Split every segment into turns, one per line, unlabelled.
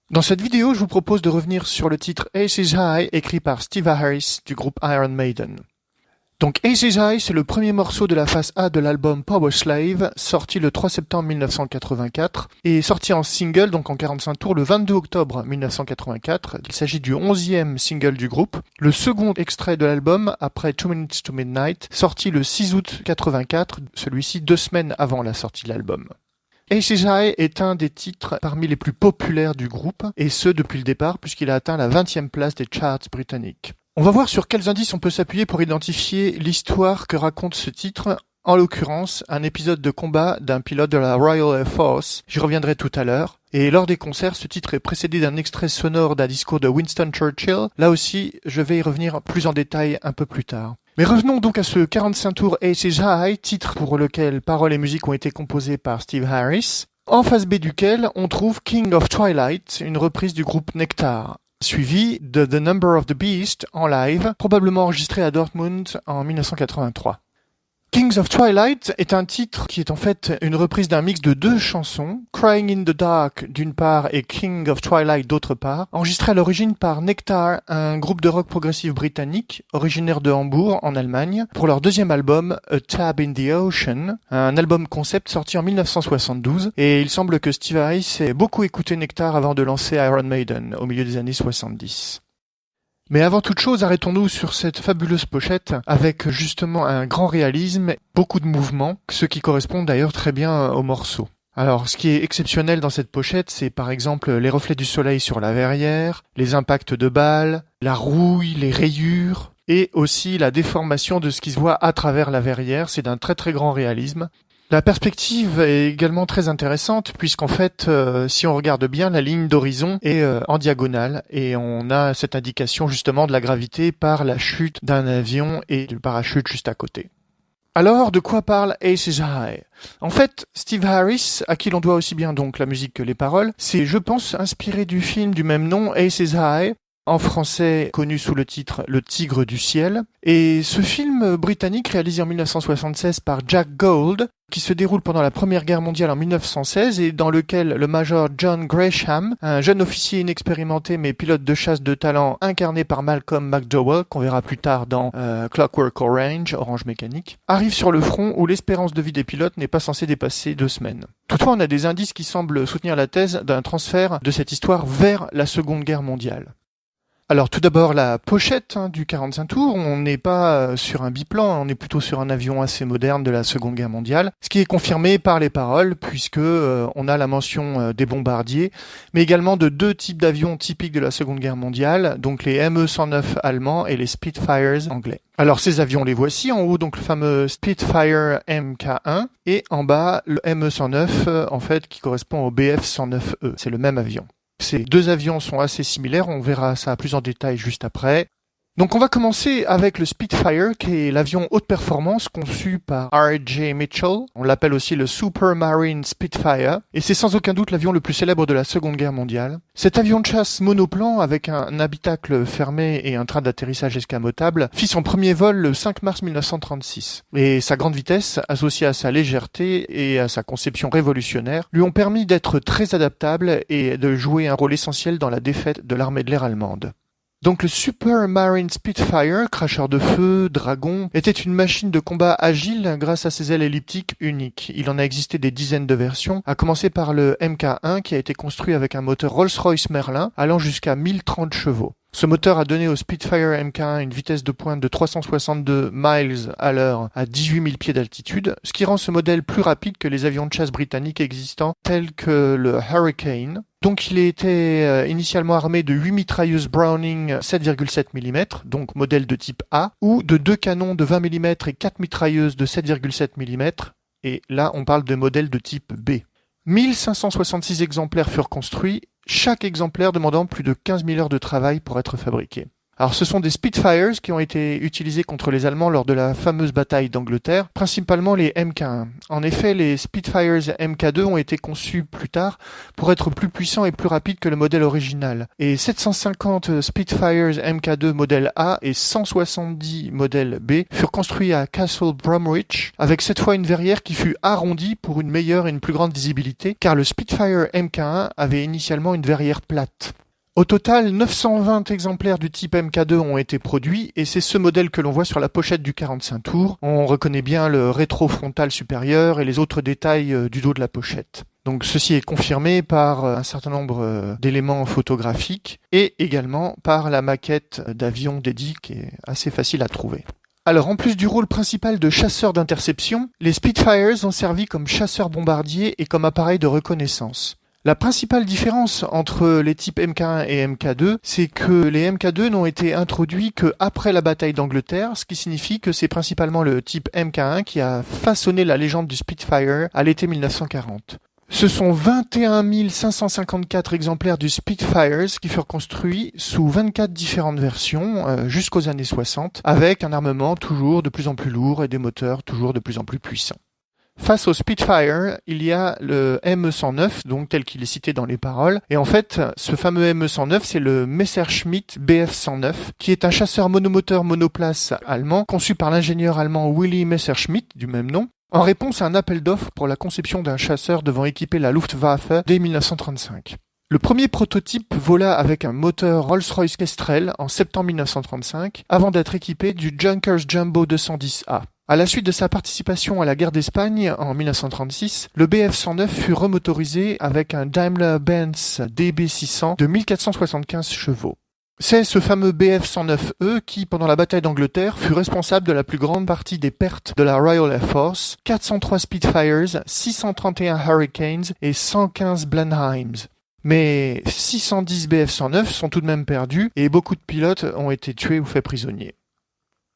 Dans cette vidéo, je vous propose de revenir sur le titre Aces High écrit par Steve Harris du groupe Iron Maiden. Donc Aces High, c'est le premier morceau de la face A de l'album Power Slave, sorti le 3 septembre 1984 et sorti en single, donc en 45 tours, le 22 octobre 1984. Il s'agit du 11e single du groupe, le second extrait de l'album après 2 Minutes to Midnight, sorti le 6 août 84, celui-ci 2 semaines avant la sortie de l'album. Aces High est un des titres parmi les plus populaires du groupe, et ce depuis le départ, puisqu'il a atteint la 20e place des charts britanniques. On va voir sur quels indices on peut s'appuyer pour identifier l'histoire que raconte ce titre, en l'occurrence un épisode de combat d'un pilote de la Royal Air Force, j'y reviendrai tout à l'heure, et lors des concerts, ce titre est précédé d'un extrait sonore d'un discours de Winston Churchill, là aussi je vais y revenir plus en détail un peu plus tard. Mais revenons donc à ce 45 tours Aces High, titre pour lequel paroles et musique ont été composées par Steve Harris, en face B duquel on trouve King of Twilight, une reprise du groupe Nectar, suivi de The Number of the Beast en live, probablement enregistré à Dortmund en 1983. Kings of Twilight est un titre qui est en fait une reprise d'un mix de deux chansons, Crying in the Dark d'une part et King of Twilight d'autre part, enregistré à l'origine par Nectar, un groupe de rock progressif britannique, originaire de Hambourg en Allemagne, pour leur deuxième album A Tab in the Ocean, un album concept sorti en 1972, et il semble que Steve Harris ait beaucoup écouté Nectar avant de lancer Iron Maiden au milieu des années 70. Mais avant toute chose, arrêtons-nous sur cette fabuleuse pochette avec justement un grand réalisme, beaucoup de mouvements, ce qui correspond d'ailleurs très bien au morceau. Alors, ce qui est exceptionnel dans cette pochette, c'est par exemple les reflets du soleil sur la verrière, les impacts de balles, la rouille, les rayures, et aussi la déformation de ce qui se voit à travers la verrière, c'est d'un très très grand réalisme. La perspective est également très intéressante puisqu'en fait, si on regarde bien, la ligne d'horizon est en diagonale et on a cette indication justement de la gravité par la chute d'un avion et du parachute juste à côté. Alors, de quoi parle Aces High ? En fait, Steve Harris, à qui l'on doit aussi bien donc la musique que les paroles, c'est, je pense, inspiré du film du même nom, Aces High, en français connu sous le titre Le Tigre du Ciel. Et ce film britannique réalisé en 1976 par Jack Gould, qui se déroule pendant la Première Guerre mondiale en 1916 et dans lequel le major John Gresham, un jeune officier inexpérimenté mais pilote de chasse de talent incarné par Malcolm McDowell, qu'on verra plus tard dans Clockwork Orange, Orange Mécanique, arrive sur le front où l'espérance de vie des pilotes n'est pas censée dépasser 2 semaines. Toutefois, on a des indices qui semblent soutenir la thèse d'un transfert de cette histoire vers la Seconde Guerre mondiale. Alors tout d'abord la pochette du 45 tours, on n'est pas sur un biplan, on est plutôt sur un avion assez moderne de la Seconde Guerre mondiale, ce qui est confirmé par les paroles puisque on a la mention des bombardiers, mais également de 2 types d'avions typiques de la Seconde Guerre mondiale, donc les ME-109 allemands et les Spitfires anglais. Alors ces avions les voici, en haut donc le fameux Spitfire Mk1 et en bas le ME-109 en fait qui correspond au Bf-109E, c'est le même avion. Ces 2 avions sont assez similaires, on verra ça plus en détail juste après. Donc on va commencer avec le Spitfire, qui est l'avion haute performance conçu par R.J. Mitchell. On l'appelle aussi le Supermarine Spitfire, et c'est sans aucun doute l'avion le plus célèbre de la Seconde Guerre mondiale. Cet avion de chasse monoplan, avec un habitacle fermé et un train d'atterrissage escamotable, fit son premier vol le 5 mars 1936. Et sa grande vitesse, associée à sa légèreté et à sa conception révolutionnaire, lui ont permis d'être très adaptable et de jouer un rôle essentiel dans la défaite de l'armée de l'air allemande. Donc le Supermarine Spitfire, cracheur de feu, dragon, était une machine de combat agile grâce à ses ailes elliptiques uniques. Il en a existé des dizaines de versions, à commencer par le Mk1 qui a été construit avec un moteur Rolls-Royce Merlin allant jusqu'à 1030 chevaux. Ce moteur a donné au Spitfire Mk1 une vitesse de pointe de 362 miles à l'heure à 18 000 pieds d'altitude, ce qui rend ce modèle plus rapide que les avions de chasse britanniques existants tels que le Hurricane. Donc il était initialement armé de 8 mitrailleuses Browning 7,7 mm, donc modèle de type A, ou de 2 canons de 20 mm et 4 mitrailleuses de 7,7 mm, et là on parle de modèle de type B. 1566 exemplaires furent construits, chaque exemplaire demandant plus de 15 000 heures de travail pour être fabriqué. Alors ce sont des Spitfires qui ont été utilisés contre les Allemands lors de la fameuse bataille d'Angleterre, principalement les Mk1. En effet, les Spitfires Mk2 ont été conçus plus tard pour être plus puissants et plus rapides que le modèle original. Et 750 Spitfires Mk2 modèle A et 170 modèle B furent construits à Castle Bromwich, avec cette fois une verrière qui fut arrondie pour une meilleure et une plus grande visibilité, car le Spitfire Mk1 avait initialement une verrière plate. Au total, 920 exemplaires du type Mk2 ont été produits et c'est ce modèle que l'on voit sur la pochette du 45 tours. On reconnaît bien le rétro-frontal supérieur et les autres détails du dos de la pochette. Donc ceci est confirmé par un certain nombre d'éléments photographiques et également par la maquette d'avion dédié qui est assez facile à trouver. Alors en plus du rôle principal de chasseur d'interception, les Spitfires ont servi comme chasseurs bombardiers et comme appareil de reconnaissance. La principale différence entre les types Mk1 et Mk2, c'est que les Mk2 n'ont été introduits qu'après la bataille d'Angleterre, ce qui signifie que c'est principalement le type Mk1 qui a façonné la légende du Spitfire à l'été 1940. Ce sont 21 554 exemplaires du Spitfires qui furent construits sous 24 différentes versions jusqu'aux années 60, avec un armement toujours de plus en plus lourd et des moteurs toujours de plus en plus puissants. Face au Spitfire, il y a le ME-109, donc tel qu'il est cité dans les paroles. Et en fait, ce fameux ME-109, c'est le Messerschmitt Bf-109, qui est un chasseur monomoteur monoplace allemand, conçu par l'ingénieur allemand Willy Messerschmitt, du même nom, en réponse à un appel d'offres pour la conception d'un chasseur devant équiper la Luftwaffe dès 1935. Le premier prototype vola avec un moteur Rolls-Royce Kestrel en septembre 1935, avant d'être équipé du Junkers Jumbo 210A. À la suite de sa participation à la guerre d'Espagne en 1936, le Bf-109 fut remotorisé avec un Daimler-Benz DB600 de 1475 chevaux. C'est ce fameux Bf-109E qui, pendant la bataille d'Angleterre, fut responsable de la plus grande partie des pertes de la Royal Air Force, 403 Spitfires, 631 Hurricanes et 115 Blenheims. Mais 610 Bf-109 sont tout de même perdus et beaucoup de pilotes ont été tués ou faits prisonniers.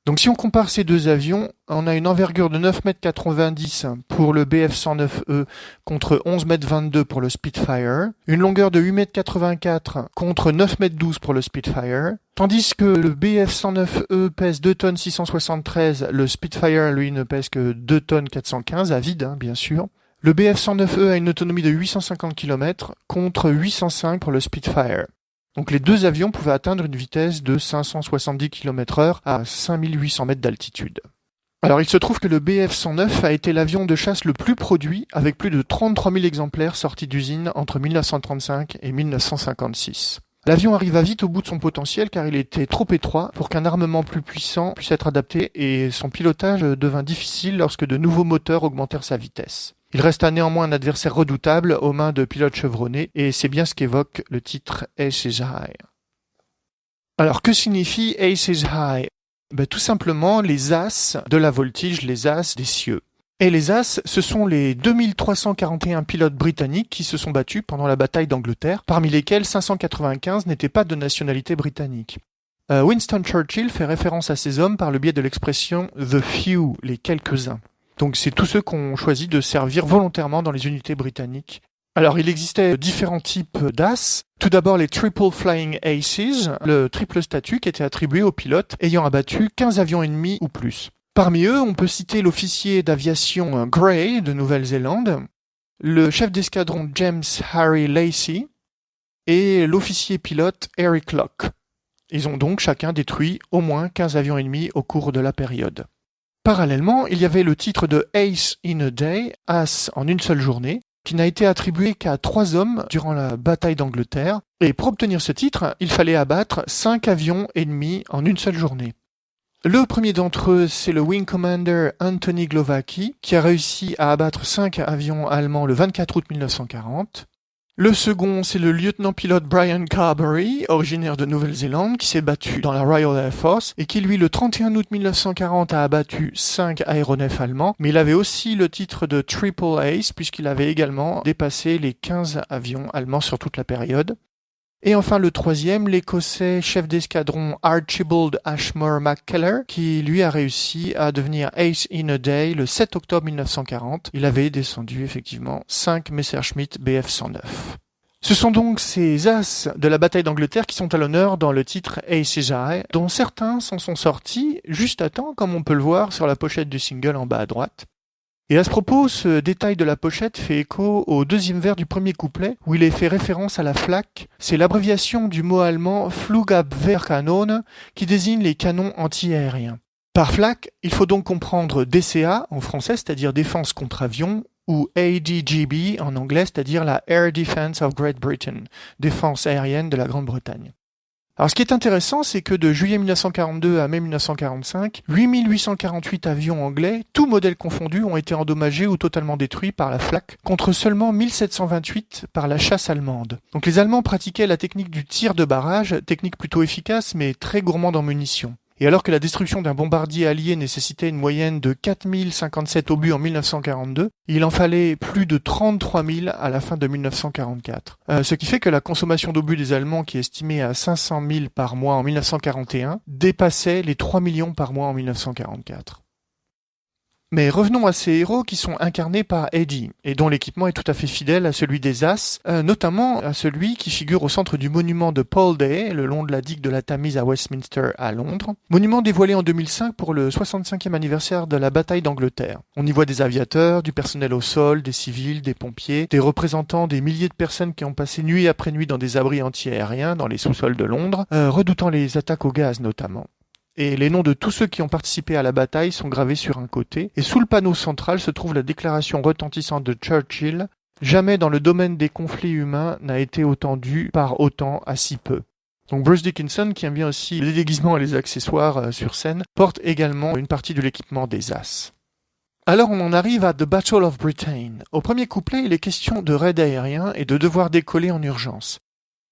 Donc si on compare ces deux avions, on a une envergure de 9,90 m pour le Bf-109E contre 11,22 m pour le Spitfire, une longueur de 8,84 m contre 9,12 m pour le Spitfire, tandis que le Bf-109E pèse 2 tonnes 673, le Spitfire lui ne pèse que 2 tonnes 415, à vide bien sûr. Le Bf-109E a une autonomie de 850 km contre 805 pour le Spitfire. Donc les deux avions pouvaient atteindre une vitesse de 570 km/h à 5800 mètres d'altitude. Alors il se trouve que le Bf-109 a été l'avion de chasse le plus produit, avec plus de 33 000 exemplaires sortis d'usine entre 1935 et 1956. L'avion arriva vite au bout de son potentiel car il était trop étroit pour qu'un armement plus puissant puisse être adapté et son pilotage devint difficile lorsque de nouveaux moteurs augmentèrent sa vitesse. Il resta néanmoins un adversaire redoutable aux mains de pilotes chevronnés, et c'est bien ce qu'évoque le titre Ace is High. Alors que signifie Ace is High ? Tout simplement les as de la voltige, les as des cieux. Et les as, ce sont les 2341 pilotes britanniques qui se sont battus pendant la bataille d'Angleterre, parmi lesquels 595 n'étaient pas de nationalité britannique. Winston Churchill fait référence à ces hommes par le biais de l'expression « the few », les quelques-uns. Donc c'est tous ceux qui ont choisi de servir volontairement dans les unités britanniques. Alors il existait différents types d'as. Tout d'abord les Triple Flying Aces, le triple statut qui était attribué aux pilotes ayant abattu 15 avions ennemis ou plus. Parmi eux, on peut citer l'officier d'aviation Gray de Nouvelle-Zélande, le chef d'escadron James Harry Lacey et l'officier pilote Eric Locke. Ils ont donc chacun détruit au moins 15 avions ennemis au cours de la période. Parallèlement, il y avait le titre de Ace in a Day, As en une seule journée, qui n'a été attribué qu'à 3 hommes durant la bataille d'Angleterre. Et pour obtenir ce titre, il fallait abattre 5 avions ennemis en une seule journée. Le premier d'entre eux, c'est le Wing Commander Anthony Glowacki, qui a réussi à abattre 5 avions allemands le 24 août 1940. Le second, c'est le lieutenant-pilote Brian Carberry, originaire de Nouvelle-Zélande, qui s'est battu dans la Royal Air Force et qui, lui, le 31 août 1940, a abattu 5 aéronefs allemands. Mais il avait aussi le titre de Triple Ace, puisqu'il avait également dépassé les 15 avions allemands sur toute la période. Et enfin le troisième, l'Écossais chef d'escadron Archibald Ashmore McKellar, qui lui a réussi à devenir Ace in a Day le 7 octobre 1940. Il avait descendu effectivement 5 Messerschmitt Bf-109. Ce sont donc ces as de la bataille d'Angleterre qui sont à l'honneur dans le titre Aces High, dont certains s'en sont sortis juste à temps, comme on peut le voir sur la pochette du single en bas à droite. Et à ce propos, ce détail de la pochette fait écho au deuxième vers du premier couplet, où il est fait référence à la Flak. C'est l'abréviation du mot allemand Flugabwehrkanone, qui désigne les canons anti-aériens. Par Flak, il faut donc comprendre DCA en français, c'est-à-dire défense contre avion, ou ADGB en anglais, c'est-à-dire la Air Defense of Great Britain, défense aérienne de la Grande-Bretagne. Alors ce qui est intéressant, c'est que de juillet 1942 à mai 1945, 8848 avions anglais, tous modèles confondus, ont été endommagés ou totalement détruits par la Flak, contre seulement 1728 par la chasse allemande. Donc les Allemands pratiquaient la technique du tir de barrage, technique plutôt efficace mais très gourmande en munitions. Et alors que la destruction d'un bombardier allié nécessitait une moyenne de 4057 obus en 1942, il en fallait plus de 33 000 à la fin de 1944. Ce qui fait que la consommation d'obus des Allemands, qui est estimée à 500 000 par mois en 1941, dépassait les 3 millions par mois en 1944. Mais revenons à ces héros qui sont incarnés par Eddie, et dont l'équipement est tout à fait fidèle à celui des As, notamment à celui qui figure au centre du monument de Paul Day, le long de la digue de la Tamise à Westminster à Londres. Monument dévoilé en 2005 pour le 65e anniversaire de la bataille d'Angleterre. On y voit des aviateurs, du personnel au sol, des civils, des pompiers, des représentants des milliers de personnes qui ont passé nuit après nuit dans des abris anti-aériens dans les sous-sols de Londres, redoutant les attaques au gaz notamment. Et les noms de tous ceux qui ont participé à la bataille sont gravés sur un côté, et sous le panneau central se trouve la déclaration retentissante de Churchill « Jamais dans le domaine des conflits humains n'a été autant dû par autant à si peu ». Donc Bruce Dickinson, qui aime bien aussi les déguisements et les accessoires sur scène, porte également une partie de l'équipement des As. Alors on en arrive à The Battle of Britain. Au premier couplet, il est question de raid aérien et de devoir décoller en urgence.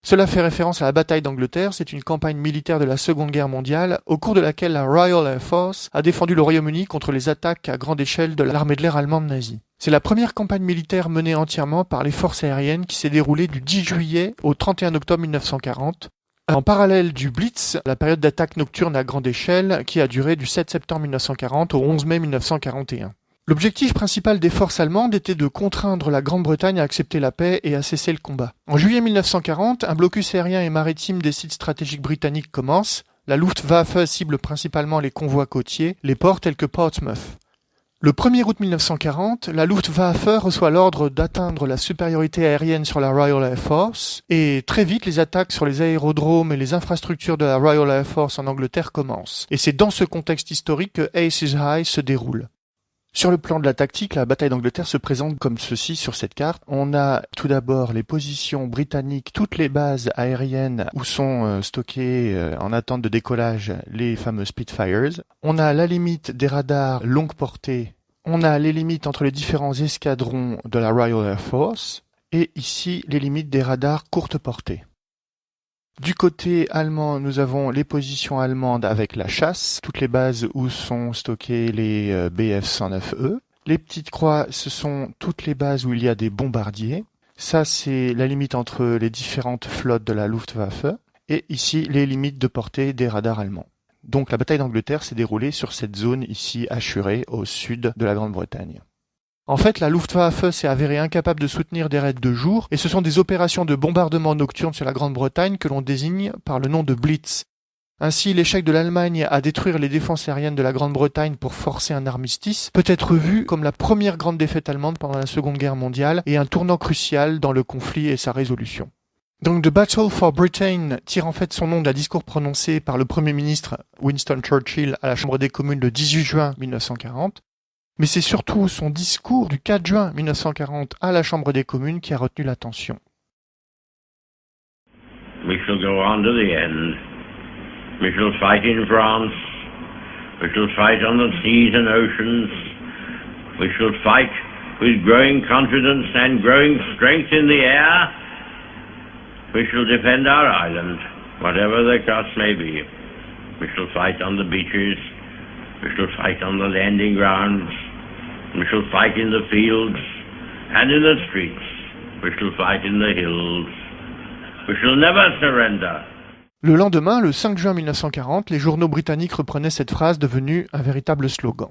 Cela fait référence à la bataille d'Angleterre, c'est une campagne militaire de la Seconde Guerre mondiale, au cours de laquelle la Royal Air Force a défendu le Royaume-Uni contre les attaques à grande échelle de l'armée de l'air allemande nazie. C'est la première campagne militaire menée entièrement par les forces aériennes qui s'est déroulée du 10 juillet au 31 octobre 1940, en parallèle du Blitz, la période d'attaque nocturne à grande échelle qui a duré du 7 septembre 1940 au 11 mai 1941. L'objectif principal des forces allemandes était de contraindre la Grande-Bretagne à accepter la paix et à cesser le combat. En juillet 1940, un blocus aérien et maritime des sites stratégiques britanniques commence. La Luftwaffe cible principalement les convois côtiers, les ports tels que Portsmouth. Le 1er août 1940, la Luftwaffe reçoit l'ordre d'atteindre la supériorité aérienne sur la Royal Air Force, et très vite les attaques sur les aérodromes et les infrastructures de la Royal Air Force en Angleterre commencent. Et c'est dans ce contexte historique que Aces High se déroule. Sur le plan de la tactique, la bataille d'Angleterre se présente comme ceci sur cette carte. On a tout d'abord les positions britanniques, toutes les bases aériennes où sont stockées en attente de décollage les fameux Spitfires. On a la limite des radars longue portée. On a les limites entre les différents escadrons de la Royal Air Force. Et ici, les limites des radars courte portée. Du côté allemand, nous avons les positions allemandes avec la chasse, toutes les bases où sont stockés les Bf-109E. Les petites croix, ce sont toutes les bases où il y a des bombardiers. Ça, c'est la limite entre les différentes flottes de la Luftwaffe. Et ici, les limites de portée des radars allemands. Donc la bataille d'Angleterre s'est déroulée sur cette zone ici assurée au sud de la Grande-Bretagne. En fait, la Luftwaffe s'est avérée incapable de soutenir des raids de jour, et ce sont des opérations de bombardement nocturne sur la Grande-Bretagne que l'on désigne par le nom de Blitz. Ainsi, l'échec de l'Allemagne à détruire les défenses aériennes de la Grande-Bretagne pour forcer un armistice peut être vu comme la première grande défaite allemande pendant la Seconde Guerre mondiale et un tournant crucial dans le conflit et sa résolution. Donc The Battle for Britain tire en fait son nom d'un discours prononcé par le Premier ministre Winston Churchill à la Chambre des communes le 18 juin 1940. Mais c'est surtout son discours du 4 juin 1940 à la Chambre des communes qui a retenu l'attention.
We shall go on to the end. We shall fight in France. We shall fight on the seas and oceans. We shall fight with growing confidence and growing strength in the air. We shall defend our island, whatever the cost may be. We shall fight on the beaches. We shall fight on the landing grounds. We shall fight in the fields and in the streets. We shall fight in the hills. We shall never surrender.
Le lendemain, le 5 juin 1940, les journaux britanniques reprenaient cette phrase devenue un véritable slogan.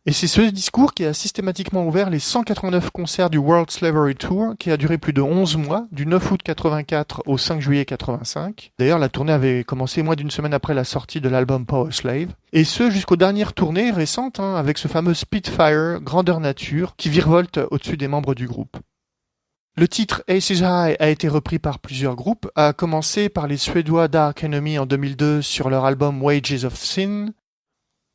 Et c'est ce discours qui a systématiquement ouvert les 189 concerts du World Slavery Tour, qui a duré plus de 11 mois, du 9 août 84 au 5 juillet 85. D'ailleurs, la tournée avait commencé moins d'une semaine après la sortie de l'album Power Slave. Et ce, jusqu'aux dernières tournées récentes, avec ce fameux Spitfire, grandeur nature, qui virevolte au-dessus des membres du groupe. Le titre Aces High a été repris par plusieurs groupes, à commencer par les Suédois Dark Enemy en 2002 sur leur album Wages of Sin.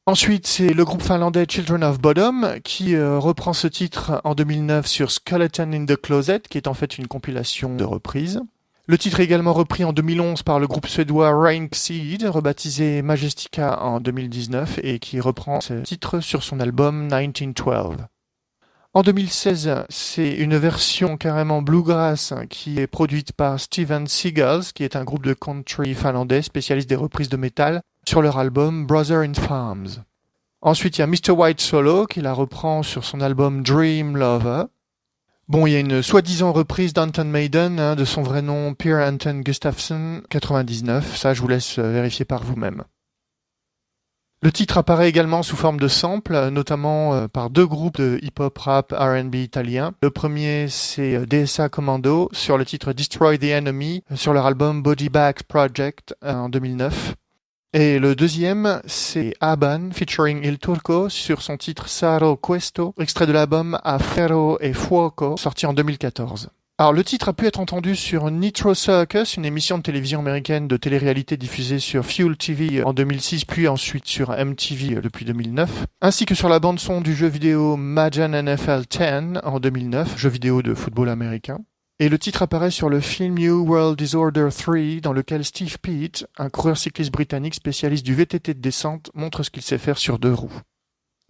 Ensuite, c'est le groupe finlandais Children of Bodom qui reprend ce titre en 2009 sur Skeleton in the Closet, qui est en fait une compilation de reprises. Le titre est également repris en 2011 par le groupe suédois Reinseed, rebaptisé Majestica en 2019, et qui reprend ce titre sur son album 1912. En 2016, c'est une version carrément bluegrass qui est produite par Steven Seagulls, qui est un groupe de country finlandais spécialiste des reprises de métal, sur leur album Brother in Farms. Ensuite, il y a Mr. White Solo qui la reprend sur son album Dream Lover. Bon, il y a une soi-disant reprise d'Anton Maiden, de son vrai nom Per Anton Gustafsson, 99. Ça, je vous laisse vérifier par vous-même. Le titre apparaît également sous forme de sample, notamment par deux groupes de hip-hop rap R&B italiens. Le premier, c'est DSA Commando sur le titre Destroy the Enemy sur leur album Body Bags Project en 2009. Et le deuxième, c'est Aban featuring Il Turco sur son titre Sarò Questo, extrait de l'album A Ferro e Fuoco, sorti en 2014. Alors le titre a pu être entendu sur Nitro Circus, une émission de télévision américaine de télé-réalité diffusée sur Fuel TV en 2006, puis ensuite sur MTV depuis 2009, ainsi que sur la bande-son du jeu vidéo Madden NFL 10 en 2009, jeu vidéo de football américain. Et le titre apparaît sur le film New World Disorder 3, dans lequel Steve Peat, un coureur cycliste britannique spécialiste du VTT de descente, montre ce qu'il sait faire sur deux roues.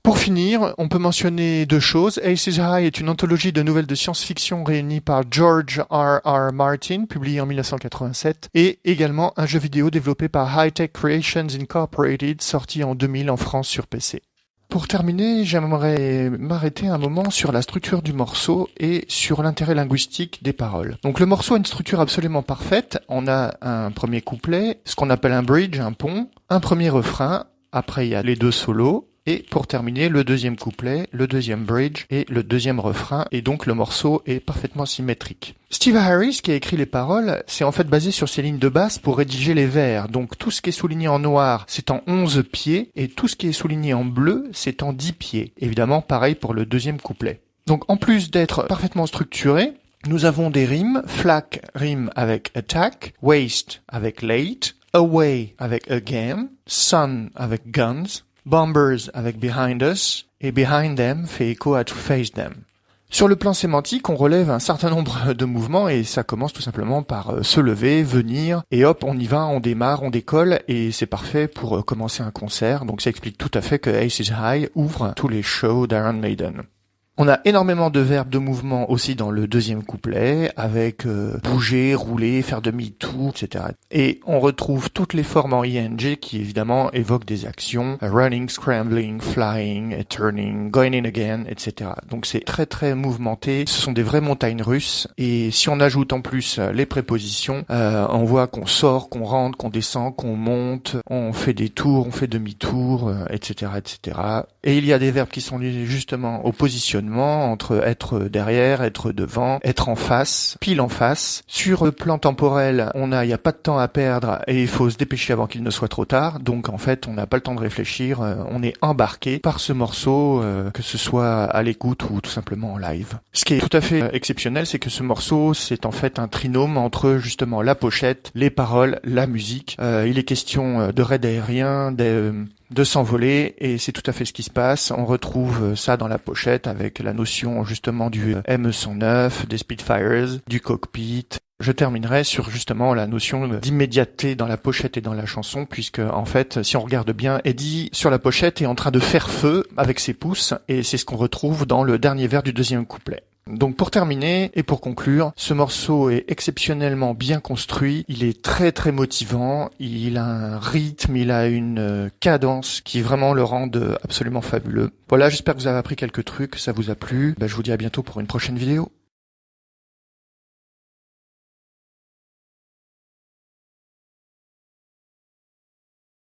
Pour finir, on peut mentionner deux choses. Aces High est une anthologie de nouvelles de science-fiction réunie par George R.R. Martin, publiée en 1987, et également un jeu vidéo développé par High Tech Creations Incorporated, sorti en 2000 en France sur PC. Pour terminer, j'aimerais m'arrêter un moment sur la structure du morceau et sur l'intérêt linguistique des paroles. Donc le morceau a une structure absolument parfaite. On a un premier couplet, ce qu'on appelle un bridge, un pont, un premier refrain, après il y a les deux solos, et pour terminer, le deuxième couplet, le deuxième bridge et le deuxième refrain, et donc le morceau est parfaitement symétrique. Steve Harris, qui a écrit les paroles, s'est en fait basé sur ces lignes de basse pour rédiger les vers. Donc tout ce qui est souligné en noir, c'est en 11 pieds, et tout ce qui est souligné en bleu, c'est en 10 pieds. Évidemment, pareil pour le deuxième couplet. Donc en plus d'être parfaitement structuré, nous avons des rimes. Flak rime avec attack, waste avec late, away avec again, sun avec guns, bombers avec behind us, et behind them fait écho à to face them. Sur le plan sémantique, on relève un certain nombre de mouvements et ça commence tout simplement par se lever, venir, et hop, on y va, on démarre, on décolle, et c'est parfait pour commencer un concert. Donc ça explique tout à fait que Aces High ouvre tous les shows d'Iron Maiden. On a énormément de verbes de mouvement aussi dans le deuxième couplet, avec bouger, rouler, faire demi-tour, etc. Et on retrouve toutes les formes en ing qui évidemment évoquent des actions, running, scrambling, flying, turning, going in again, etc. Donc c'est très très mouvementé, ce sont des vraies montagnes russes, et si on ajoute en plus les prépositions, on voit qu'on sort, qu'on rentre, qu'on descend, qu'on monte, on fait des tours, on fait demi-tour, etc., etc. Et il y a des verbes qui sont liés justement au positionnement, entre être derrière, être devant, être en face, pile en face. Sur le plan temporel, il n'y a pas de temps à perdre et il faut se dépêcher avant qu'il ne soit trop tard. Donc en fait, on n'a pas le temps de réfléchir, on est embarqué par ce morceau, que ce soit à l'écoute ou tout simplement en live. Ce qui est tout à fait exceptionnel, c'est que ce morceau, c'est en fait un trinôme entre justement la pochette, les paroles, la musique. Il est question de raid aérien, de s'envoler, et c'est tout à fait ce qui se passe. On retrouve ça dans la pochette avec la notion justement du M109, des Spitfires, du cockpit. Je terminerai sur justement la notion d'immédiateté dans la pochette et dans la chanson, puisque en fait, si on regarde bien, Eddie sur la pochette est en train de faire feu avec ses pouces, et c'est ce qu'on retrouve dans le dernier vers du deuxième couplet. Donc pour terminer et pour conclure, ce morceau est exceptionnellement bien construit, il est très très motivant, il a un rythme, il a une cadence qui vraiment le rendent absolument fabuleux. Voilà, j'espère que vous avez appris quelques trucs, ça vous a plu. Je vous dis à bientôt pour une prochaine vidéo.